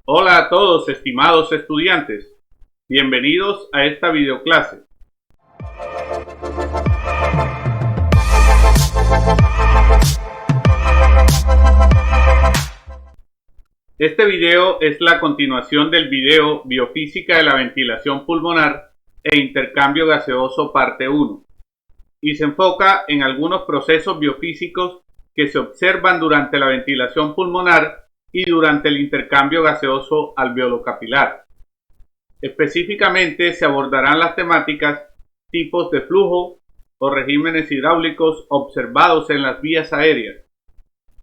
Hola a todos, estimados estudiantes. Bienvenidos a esta videoclase. Este video es la continuación del video Biofísica de la ventilación pulmonar e intercambio gaseoso parte 1 y se enfoca en algunos procesos biofísicos que se observan durante la ventilación pulmonar y durante el intercambio gaseoso alveolo-capilar. Específicamente se abordarán las temáticas tipos de flujo o regímenes hidráulicos observados en las vías aéreas,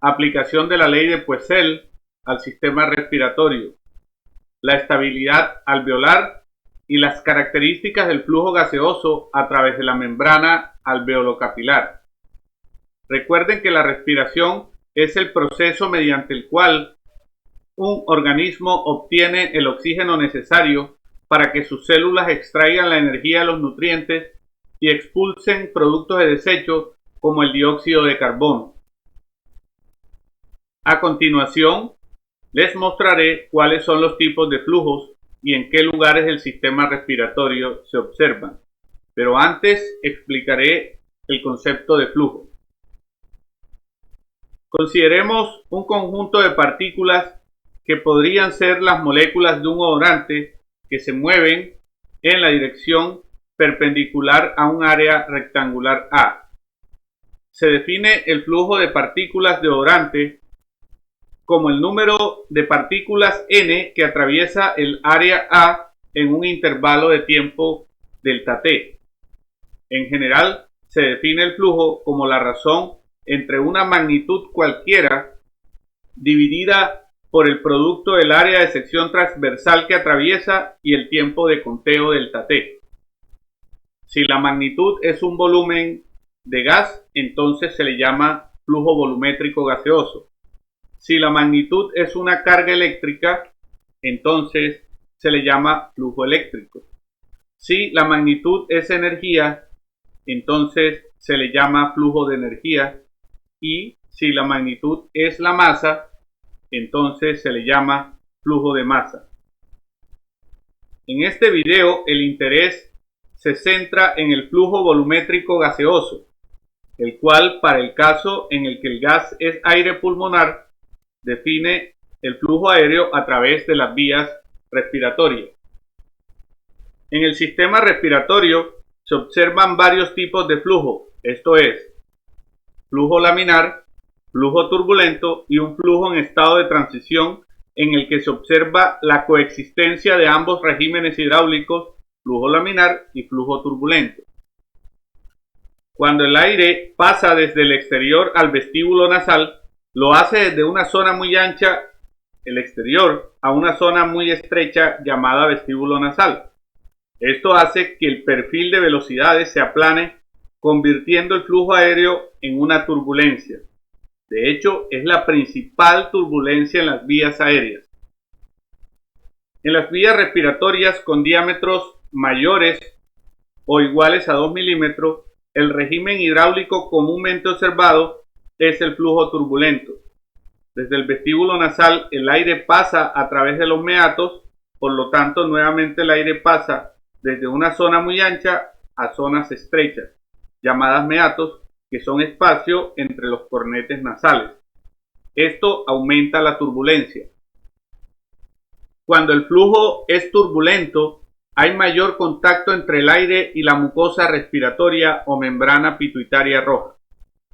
aplicación de la ley de Poiseuille al sistema respiratorio, la estabilidad alveolar y las características del flujo gaseoso a través de la membrana alveolo-capilar. Recuerden que la respiración es el proceso mediante el cual un organismo obtiene el oxígeno necesario para que sus células extraigan la energía de los nutrientes y expulsen productos de desecho como el dióxido de carbono. A continuación, les mostraré cuáles son los tipos de flujos y en qué lugares del sistema respiratorio se observan. Pero antes explicaré el concepto de flujo. Consideremos un conjunto de partículas que podrían ser las moléculas de un odorante que se mueven en la dirección perpendicular a un área rectangular A. Se define el flujo de partículas de odorante como el número de partículas n que atraviesa el área A en un intervalo de tiempo delta t. En general, se define el flujo como la razón entre una magnitud cualquiera dividida por el producto del área de sección transversal que atraviesa y el tiempo de conteo delta t. Si la magnitud es un volumen de gas, entonces se le llama flujo volumétrico gaseoso. Si la magnitud es una carga eléctrica, entonces se le llama flujo eléctrico. Si la magnitud es energía, entonces se le llama flujo de energía. Y si la magnitud es la masa, entonces se le llama flujo de masa. En este video el interés se centra en el flujo volumétrico gaseoso, el cual para el caso en el que el gas es aire pulmonar, define el flujo aéreo a través de las vías respiratorias. En el sistema respiratorio se observan varios tipos de flujo, esto es, flujo laminar, flujo turbulento y un flujo en estado de transición en el que se observa la coexistencia de ambos regímenes hidráulicos, flujo laminar y flujo turbulento. Cuando el aire pasa desde el exterior al vestíbulo nasal, lo hace desde una zona muy ancha, el exterior, a una zona muy estrecha llamada vestíbulo nasal. Esto hace que el perfil de velocidades se aplane, convirtiendo el flujo aéreo en una turbulencia. De hecho, es la principal turbulencia en las vías aéreas. En las vías respiratorias con diámetros mayores o iguales a 2 milímetros, el régimen hidráulico comúnmente observado es el flujo turbulento. Desde el vestíbulo nasal el aire pasa a través de los meatos, por lo tanto nuevamente el aire pasa desde una zona muy ancha a zonas estrechas, llamadas meatos, que son espacio entre los cornetes nasales. Esto aumenta la turbulencia. Cuando el flujo es turbulento, hay mayor contacto entre el aire y la mucosa respiratoria o membrana pituitaria roja.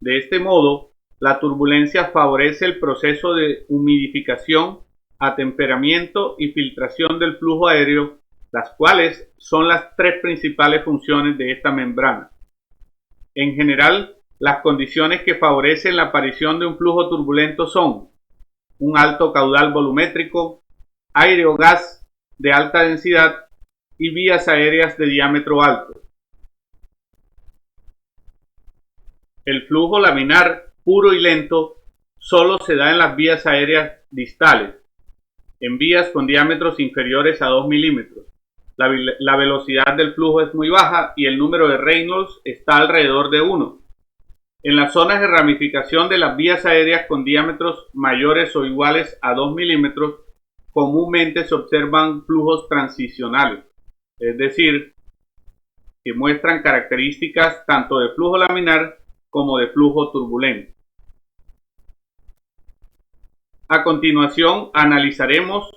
De este modo, la turbulencia favorece el proceso de humidificación, atemperamiento y filtración del flujo aéreo, las cuales son las tres principales funciones de esta membrana. En general, las condiciones que favorecen la aparición de un flujo turbulento son un alto caudal volumétrico, aire o gas de alta densidad y vías aéreas de diámetro alto. El flujo laminar puro y lento solo se da en las vías aéreas distales, en vías con diámetros inferiores a 2 milímetros. La velocidad del flujo es muy baja y el número de Reynolds está alrededor de 1. En las zonas de ramificación de las vías aéreas con diámetros mayores o iguales a 2 milímetros, comúnmente se observan flujos transicionales, es decir, que muestran características tanto de flujo laminar como de flujo turbulento. A continuación, analizaremos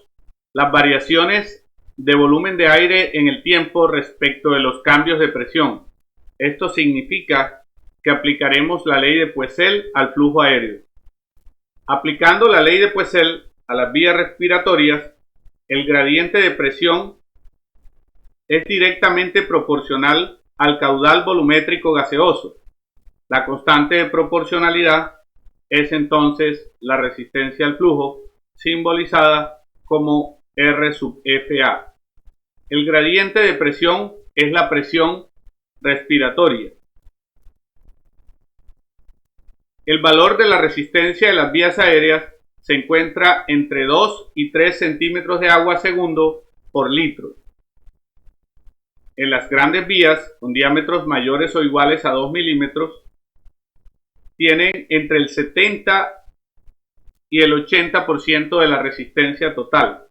las variaciones de volumen de aire en el tiempo respecto de los cambios de presión. Esto significa que aplicaremos la ley de Poiseuille al flujo aéreo. Aplicando la ley de Poiseuille a las vías respiratorias, el gradiente de presión es directamente proporcional al caudal volumétrico gaseoso. La constante de proporcionalidad es entonces la resistencia al flujo, simbolizada como R sub FA. El gradiente de presión es la presión respiratoria. El valor de la resistencia de las vías aéreas se encuentra entre 2 y 3 centímetros de agua segundo por litro. En las grandes vías con diámetros mayores o iguales a 2 milímetros, tienen entre el 70 y el 80% de la resistencia total.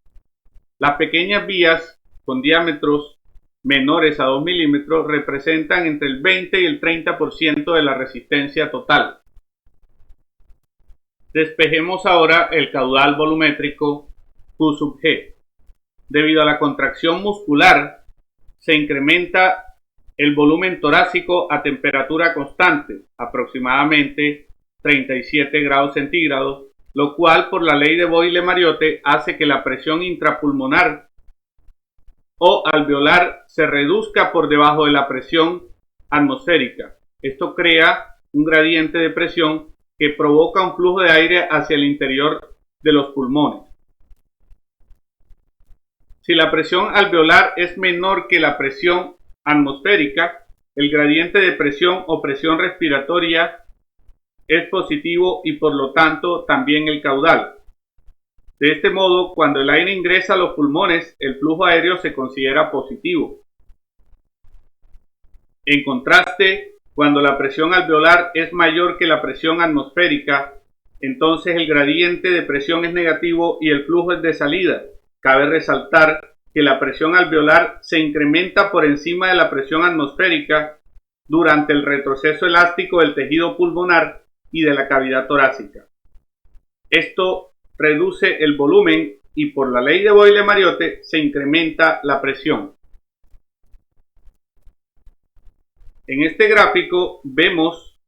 Las pequeñas vías con diámetros menores a 2 milímetros representan entre el 20 y el 30% de la resistencia total. Despejemos ahora el caudal volumétrico Q sub G. Debido a la contracción muscular, se incrementa el volumen torácico a temperatura constante, aproximadamente 37 grados centígrados, lo cual por la ley de Boyle-Mariotte hace que la presión intrapulmonar o alveolar se reduzca por debajo de la presión atmosférica. Esto crea un gradiente de presión que provoca un flujo de aire hacia el interior de los pulmones. Si la presión alveolar es menor que la presión atmosférica, el gradiente de presión o presión respiratoria es positivo y por lo tanto también el caudal. De este modo, cuando el aire ingresa a los pulmones, el flujo aéreo se considera positivo. En contraste, cuando la presión alveolar es mayor que la presión atmosférica, entonces el gradiente de presión es negativo y el flujo es de salida. Cabe resaltar que la presión alveolar se incrementa por encima de la presión atmosférica durante el retroceso elástico del tejido pulmonar y de la cavidad torácica. Esto reduce el volumen y por la ley de Boyle-Mariotte se incrementa la presión. En este gráfico vemos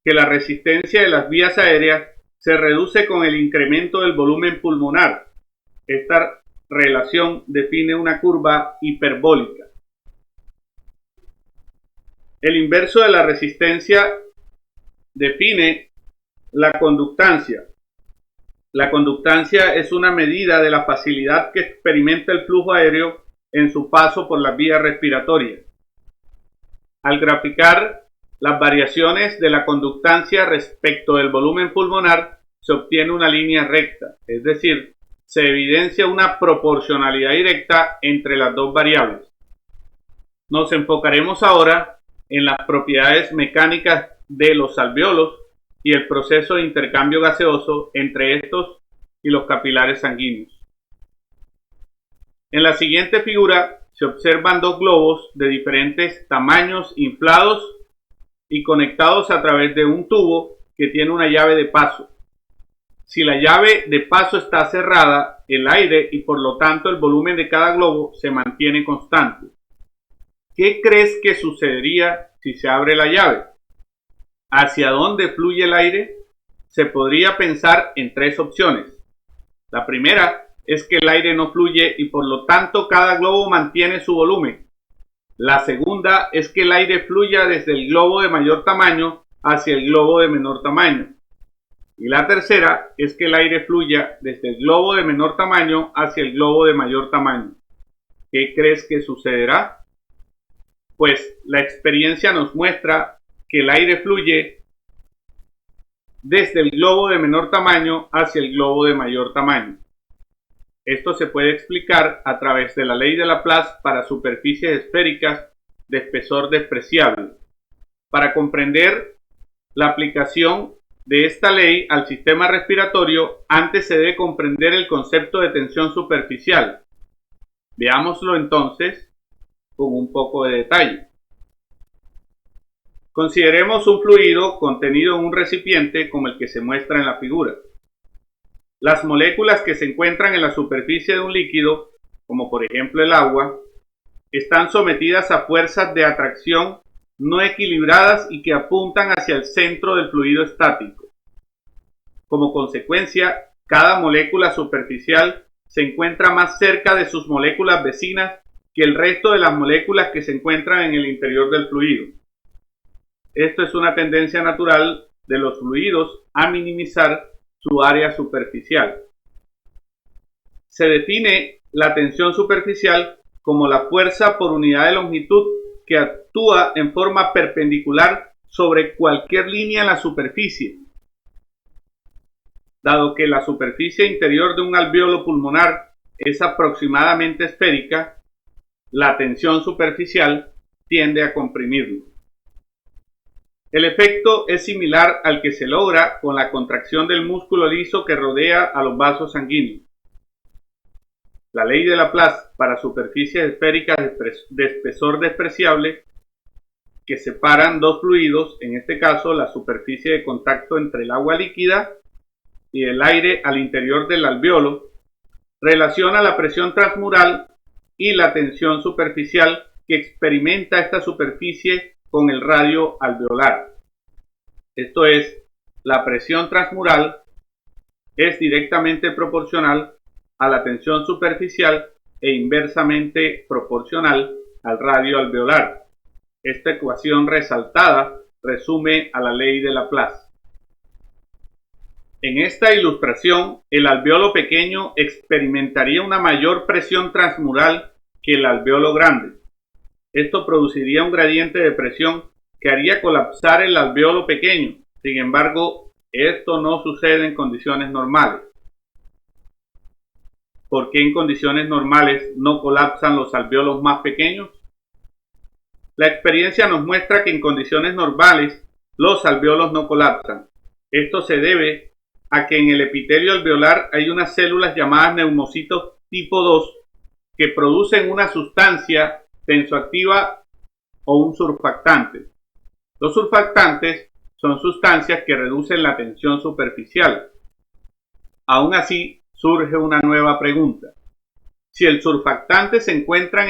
que la resistencia de las vías aéreas se reduce con el incremento del volumen pulmonar. Esta relación define una curva hiperbólica. El inverso de la resistencia define la conductancia. La conductancia es una medida de la facilidad que experimenta el flujo aéreo en su paso por las vías respiratorias. Al graficar las variaciones de la conductancia respecto del volumen pulmonar, se obtiene una línea recta, es decir, se evidencia una proporcionalidad directa entre las dos variables. Nos enfocaremos ahora en las propiedades mecánicas de los alvéolos y el proceso de intercambio gaseoso entre estos y los capilares sanguíneos. En la siguiente figura se observan dos globos de diferentes tamaños inflados y conectados a través de un tubo que tiene una llave de paso. Si la llave de paso está cerrada, el aire y por lo tanto el volumen de cada globo se mantiene constante. ¿Qué crees que sucedería si se abre la llave? ¿Hacia dónde fluye el aire? Se podría pensar en tres opciones. La primera es que el aire no fluye y por lo tanto cada globo mantiene su volumen. La segunda es que el aire fluya desde el globo de mayor tamaño hacia el globo de menor tamaño. Y la tercera es que el aire fluya desde el globo de menor tamaño hacia el globo de mayor tamaño. ¿Qué crees que sucederá? Pues la experiencia nos muestra que el aire fluye desde el globo de menor tamaño hacia el globo de mayor tamaño. Esto se puede explicar a través de la ley de Laplace para superficies esféricas de espesor despreciable. Para comprender la aplicación de esta ley al sistema respiratorio, antes se debe comprender el concepto de tensión superficial. Veámoslo entonces con un poco de detalle. Consideremos un fluido contenido en un recipiente como el que se muestra en la figura. Las moléculas que se encuentran en la superficie de un líquido, como por ejemplo el agua, están sometidas a fuerzas de atracción no equilibradas y que apuntan hacia el centro del fluido estático. Como consecuencia, cada molécula superficial se encuentra más cerca de sus moléculas vecinas que el resto de las moléculas que se encuentran en el interior del fluido. Esto es una tendencia natural de los fluidos a minimizar su área superficial. Se define la tensión superficial como la fuerza por unidad de longitud que actúa en forma perpendicular sobre cualquier línea en la superficie. Dado que la superficie interior de un alvéolo pulmonar es aproximadamente esférica, la tensión superficial tiende a comprimirlo. El efecto es similar al que se logra con la contracción del músculo liso que rodea a los vasos sanguíneos. La ley de Laplace para superficies esféricas de espesor despreciable que separan dos fluidos, en este caso la superficie de contacto entre el agua líquida y el aire al interior del alvéolo, relaciona la presión transmural y la tensión superficial que experimenta esta superficie con el radio alveolar. Esto es, la presión transmural es directamente proporcional a la tensión superficial e inversamente proporcional al radio alveolar. Esta ecuación resaltada resume a la ley de Laplace. En esta ilustración, el alvéolo pequeño experimentaría una mayor presión transmural que el alvéolo grande. Esto produciría un gradiente de presión que haría colapsar el alvéolo pequeño. Sin embargo, esto no sucede en condiciones normales. ¿Por qué en condiciones normales no colapsan los alvéolos más pequeños? La experiencia nos muestra que en condiciones normales los alvéolos no colapsan. Esto se debe a que en el epitelio alveolar hay unas células llamadas neumocitos tipo 2 que producen una sustancia tensoactiva o un surfactante. Los surfactantes son sustancias que reducen la tensión superficial. Aún así, surge una nueva pregunta. Si el surfactante se encuentra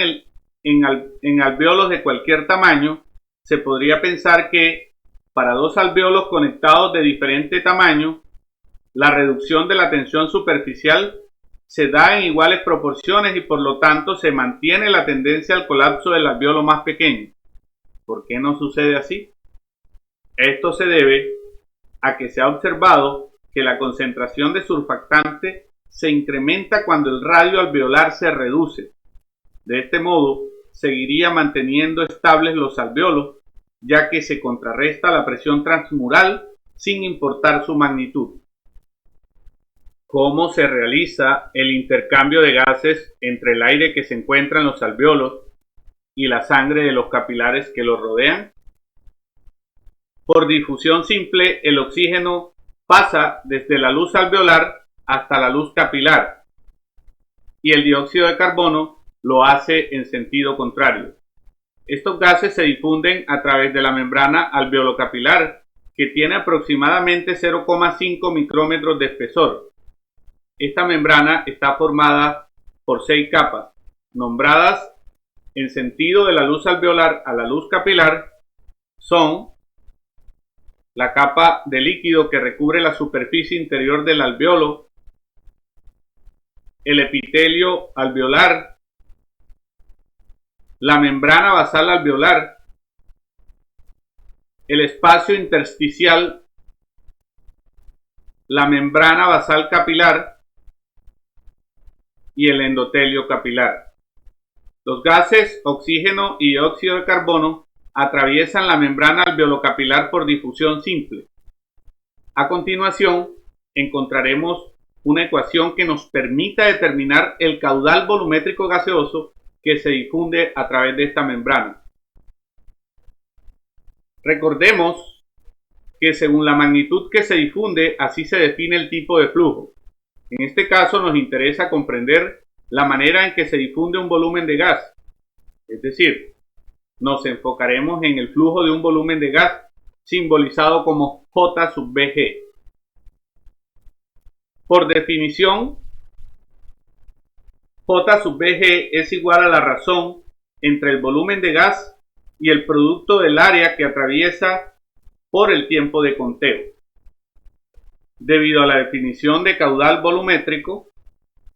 en alvéolos de cualquier tamaño, se podría pensar que, para dos alvéolos conectados de diferente tamaño, la reducción de la tensión superficial se da en iguales proporciones y por lo tanto se mantiene la tendencia al colapso del alvéolo más pequeño. ¿Por qué no sucede así? Esto se debe a que se ha observado que la concentración de surfactante se incrementa cuando el radio alveolar se reduce. De este modo, seguiría manteniendo estables los alvéolos, ya que se contrarresta la presión transmural sin importar su magnitud. ¿Cómo se realiza el intercambio de gases entre el aire que se encuentra en los alvéolos y la sangre de los capilares que los rodean? Por difusión simple, el oxígeno pasa desde la luz alveolar hasta la luz capilar y el dióxido de carbono lo hace en sentido contrario. Estos gases se difunden a través de la membrana alveolocapilar, que tiene aproximadamente 0,5 micrómetros de espesor. Esta membrana está formada por 6 capas, nombradas en sentido de la luz alveolar a la luz capilar. Son la capa de líquido que recubre la superficie interior del alvéolo, el epitelio alveolar, la membrana basal alveolar, el espacio intersticial, la membrana basal capilar y el endotelio capilar. Los gases oxígeno y dióxido de carbono atraviesan la membrana alveolocapilar por difusión simple. A continuación, encontraremos una ecuación que nos permita determinar el caudal volumétrico gaseoso que se difunde a través de esta membrana. Recordemos que según la magnitud que se difunde, así se define el tipo de flujo. En este caso nos interesa comprender la manera en que se difunde un volumen de gas, es decir, nos enfocaremos en el flujo de un volumen de gas simbolizado como J sub Vg. Por definición, J sub Vg es igual a la razón entre el volumen de gas y el producto del área que atraviesa por el tiempo de conteo. Debido a la definición de caudal volumétrico,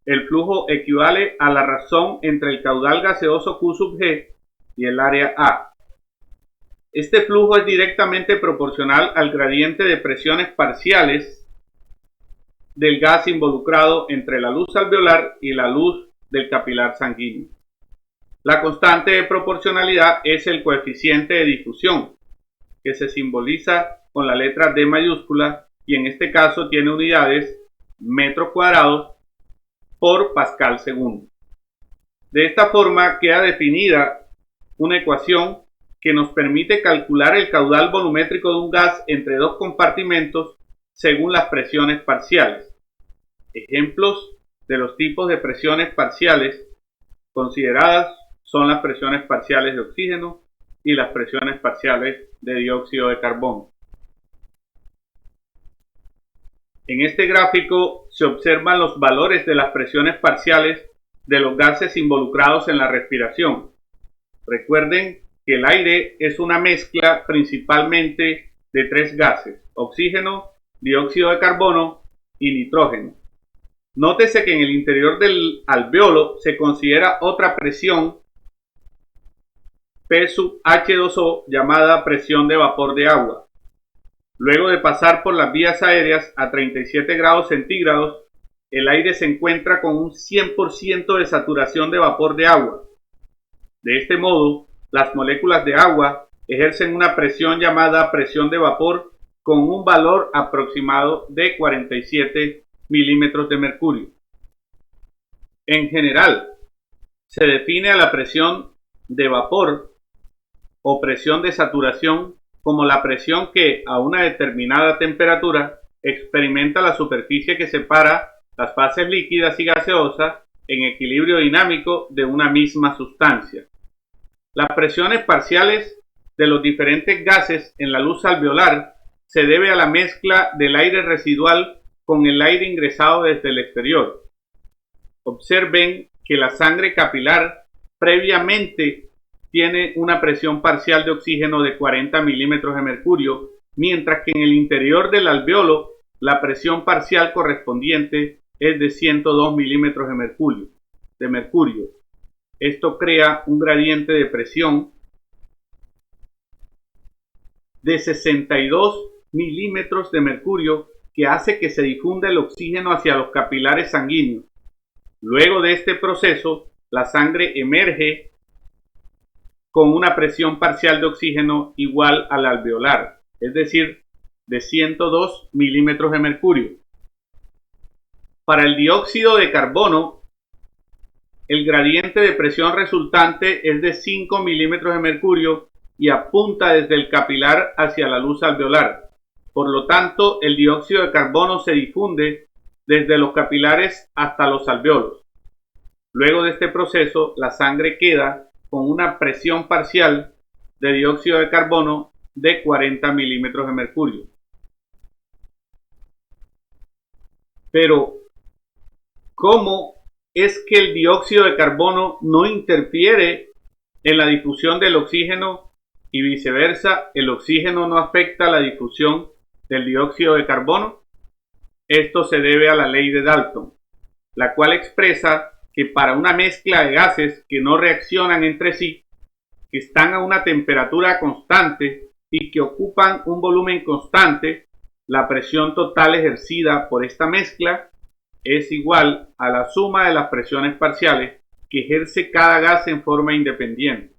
el flujo equivale a la razón entre el caudal gaseoso Q sub G y el área A. Este flujo es directamente proporcional al gradiente de presiones parciales del gas involucrado entre la luz alveolar y la luz del capilar sanguíneo. La constante de proporcionalidad es el coeficiente de difusión, que se simboliza con la letra D mayúscula y en este caso tiene unidades metros cuadrados por pascal segundo. De esta forma queda definida una ecuación que nos permite calcular el caudal volumétrico de un gas entre dos compartimentos según las presiones parciales. Ejemplos de los tipos de presiones parciales consideradas son las presiones parciales de oxígeno y las presiones parciales de dióxido de carbono. En este gráfico se observan los valores de las presiones parciales de los gases involucrados en la respiración. Recuerden que el aire es una mezcla principalmente de tres gases: oxígeno, dióxido de carbono y nitrógeno. Nótese que en el interior del alvéolo se considera otra presión P sub H2O llamada presión de vapor de agua. Luego de pasar por las vías aéreas a 37 grados centígrados, el aire se encuentra con un 100% de saturación de vapor de agua. De este modo, las moléculas de agua ejercen una presión llamada presión de vapor con un valor aproximado de 47 milímetros de mercurio. En general, se define a la presión de vapor o presión de saturación como la presión que a una determinada temperatura experimenta la superficie que separa las fases líquidas y gaseosas en equilibrio dinámico de una misma sustancia. Las presiones parciales de los diferentes gases en la luz alveolar se debe a la mezcla del aire residual con el aire ingresado desde el exterior. Observen que la sangre capilar previamente tiene una presión parcial de oxígeno de 40 milímetros de mercurio, mientras que en el interior del alvéolo la presión parcial correspondiente es de 102 milímetros de mercurio. Esto crea un gradiente de presión de 62 milímetros de mercurio que hace que se difunda el oxígeno hacia los capilares sanguíneos. Luego de este proceso, la sangre emerge con una presión parcial de oxígeno igual al alveolar, es decir, de 102 milímetros de mercurio. Para el dióxido de carbono, el gradiente de presión resultante es de 5 milímetros de mercurio y apunta desde el capilar hacia la luz alveolar. Por lo tanto, el dióxido de carbono se difunde desde los capilares hasta los alvéolos. Luego de este proceso, la sangre queda con una presión parcial de dióxido de carbono de 40 milímetros de mercurio. Pero, ¿cómo es que el dióxido de carbono no interfiere en la difusión del oxígeno y viceversa, el oxígeno no afecta la difusión del dióxido de carbono? Esto se debe a la ley de Dalton, la cual expresa que para una mezcla de gases que no reaccionan entre sí, que están a una temperatura constante y que ocupan un volumen constante, la presión total ejercida por esta mezcla es igual a la suma de las presiones parciales que ejerce cada gas en forma independiente.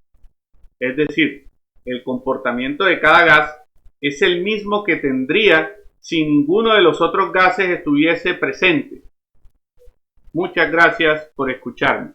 Es decir, el comportamiento de cada gas es el mismo que tendría si ninguno de los otros gases estuviese presente. Muchas gracias por escucharme.